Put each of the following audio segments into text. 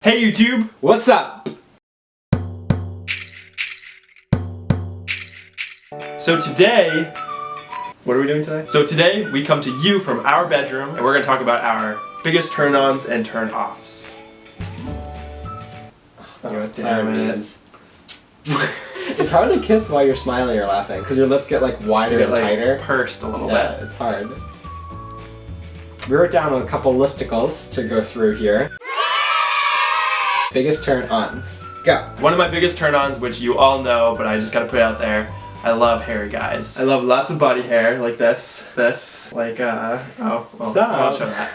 Hey YouTube! What's up? So today, what are we doing today? So today we come to you from our bedroom and we're going to talk about our biggest turn-ons and turn-offs. You know what time it is? It's hard to kiss while you're smiling or laughing because your lips get like wider and tighter. Pursed a little Yeah, bit. it's hard. We wrote down a couple listicles to go through here. Biggest turn-ons. Go. One of my biggest turn-ons, which you all know, but I just gotta put it out there, I love hairy guys. I love lots of body hair, like this, like, Stop. I'll show that.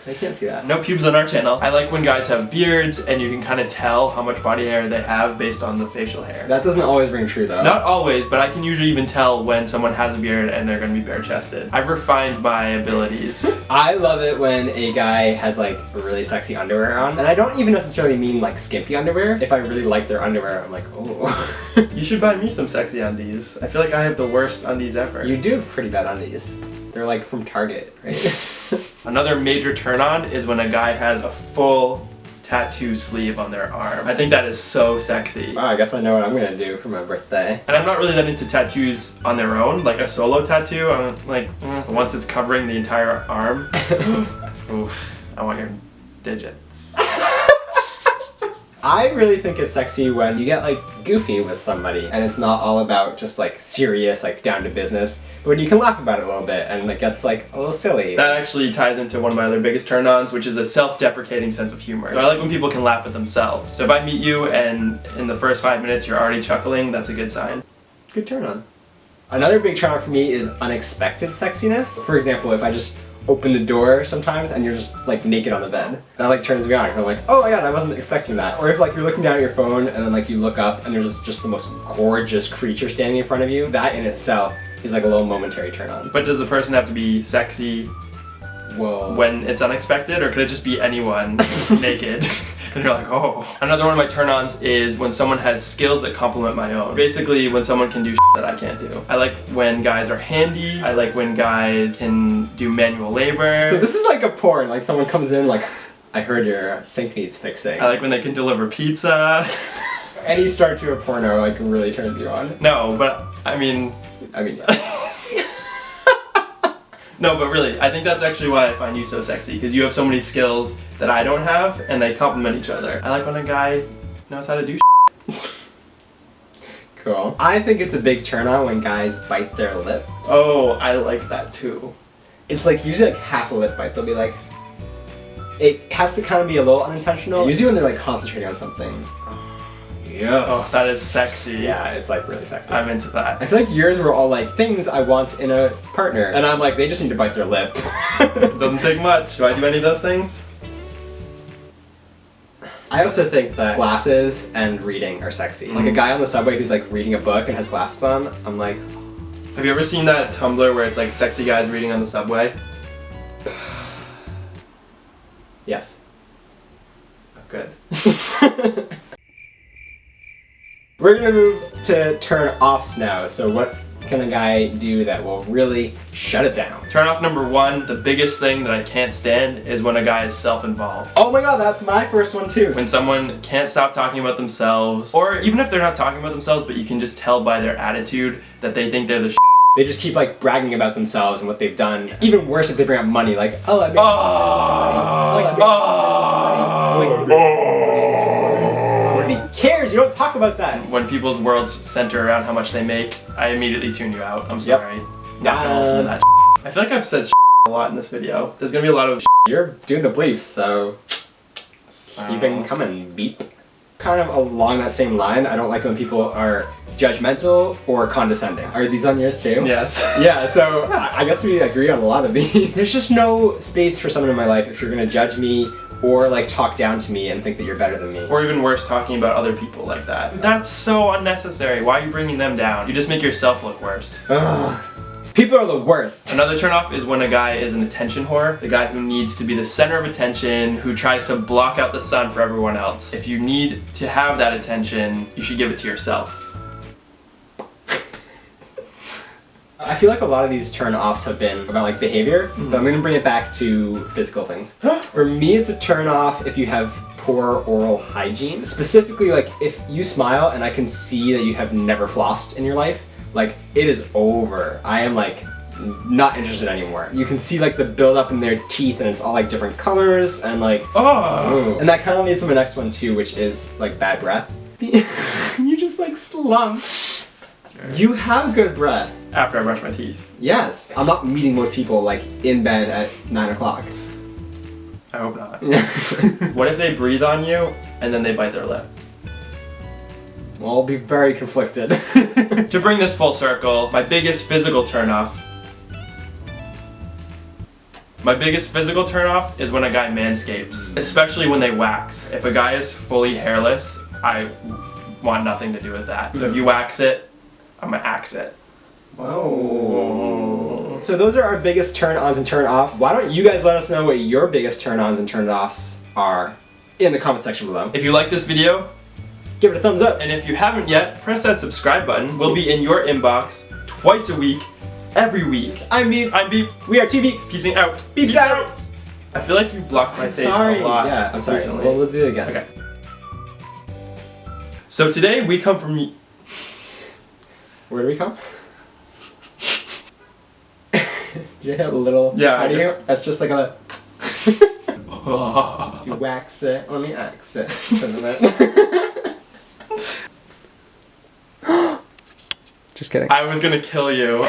I can't see that. No pubes on our channel. I like when guys have beards and you can kind of tell how much body hair they have based on the facial hair. That doesn't always ring true though. Not always, but I can usually even tell when someone has a beard and they're gonna be bare-chested. I've refined my abilities. I love it when a guy has like really sexy underwear on. And I don't even necessarily mean like skimpy underwear. If I really like their underwear, I'm like, oh. You should buy me some sexy undies. I feel like I have the worst undies ever. You do have pretty bad undies. They're like from Target, right? Another major turn-on is when a guy has a full tattoo sleeve on their arm. I think that is so sexy. Wow, I guess I know what I'm gonna do for my birthday. And I'm not really that into tattoos on their own, like a solo tattoo. I'm like, once it's covering the entire arm, ooh, I want your digits. I really think it's sexy when you get like goofy with somebody and it's not all about just like serious, like down to business, but when you can laugh about it a little bit and it gets like a little silly. That actually ties into one of my other biggest turn-ons, which is a self-deprecating sense of humor. So I like when people can laugh at themselves. So if I meet you and in the first 5 minutes you're already chuckling, that's a good sign. Good turn on. Another big turn on for me is unexpected sexiness. For example, if I just open the door sometimes and you're just like naked on the bed. That like turns me on because I'm like, oh my god, I wasn't expecting that. Or if like you're looking down at your phone and then like you look up and there's just the most gorgeous creature standing in front of you. That in itself is like a little momentary turn on. But does the person have to be sexy when it's unexpected, or could it just be anyone naked? And you're like, oh. Another one of my turn-ons is when someone has skills that complement my own. Basically, when someone can do shit that I can't do. I like when guys are handy. I like when guys can do manual labor. So this is like a porn. Like someone comes in like, I heard your sink needs fixing. I like when they can deliver pizza. Any start to a porno like really turns you on. No, but I mean, yeah. No, but really, I think that's actually why I find you so sexy, because you have so many skills that I don't have, and they complement each other. I like when a guy knows how to do Cool. I think it's a big turn on when guys bite their lips. Oh, I like that too. It's like usually like half a lip bite. They'll be like, it has to kind of be a little unintentional. Usually when they're like concentrating on something. Yeah. Oh, that is sexy. Yeah, it's like really sexy. I'm into that. I feel like yours were all like things I want in a partner. And I'm like, they just need to bite their lip. It doesn't take much. Do I do any of those things? I also think that glasses and reading are sexy. Like a guy on the subway who's like reading a book and has glasses on, I'm like... Have you ever seen that Tumblr where it's like sexy guys reading on the subway? Yes. Oh, good. We're gonna move to turn-offs now. So what can a guy do that will really shut it down? Turn off number one, the biggest thing that I can't stand is when a guy is self-involved. Oh my god, that's my first one too. When someone can't stop talking about themselves, or even if they're not talking about themselves, but you can just tell by their attitude that they think they're the They just keep like bragging about themselves and what they've done. Even worse if they bring up money, like, oh, I made this much money. Oh, I made this much money. Nobody cares, you don't talk about that. When people's worlds center around how much they make, I immediately tune you out. I'm sorry. Not gonna listen to that. I feel like I've said a lot in this video. There's gonna be a lot of You're doing the bleeps, so keep them coming, beep. Kind of along that same line, I don't like when people are judgmental or condescending. Are these on yours too? Yes. Yeah, so I guess we agree on a lot of these. There's just no space for someone in my life if you're gonna judge me or like talk down to me and think that you're better than me. Or even worse, talking about other people like that. That's so unnecessary. Why are you bringing them down? You just make yourself look worse. Ugh. People are the worst. Another turnoff is when a guy is an attention whore. The guy who needs to be the center of attention, who tries to block out the sun for everyone else. If you need to have that attention, you should give it to yourself. I feel like a lot of these turn-offs have been about like behavior, but I'm gonna bring it back to physical things. For me, it's a turn-off if you have poor oral hygiene. Specifically, like if you smile and I can see that you have never flossed in your life, like it is over. I am like not interested anymore. You can see like the buildup in their teeth and it's all like different colors and like Oh. And that kind of leads to my next one too, which is like bad breath. You just like slump. You have good breath. After I brush my teeth. Yes. I'm not meeting most people like in bed at 9 o'clock. I hope not. What if they breathe on you and then they bite their lip? Well, I'll be very conflicted. To bring this full circle, my biggest physical turnoff. My biggest physical turnoff is when a guy manscapes, especially when they wax. If a guy is fully hairless, I want nothing to do with that. So if you wax it, I'm gonna axe it. Oh. So those are our biggest turn-ons and turn-offs. Why don't you guys let us know what your biggest turn-ons and turn-offs are in the comment section below. If you like this video, Give it a thumbs up. and if you haven't yet, press that subscribe button. We'll be in your inbox twice a week, every week. I'm Beep. I'm Beep. We are 2 Beeps. Peacing out. Beeps out. I feel like you blocked my I'm face sorry. a lot. Yeah, I'm sorry. recently. Well, let's do it again. Okay. So today we come from. Where do we come? Did you hit a little tiny? That's just like a. You wax it. Let me axe it. Just kidding. I was gonna kill you.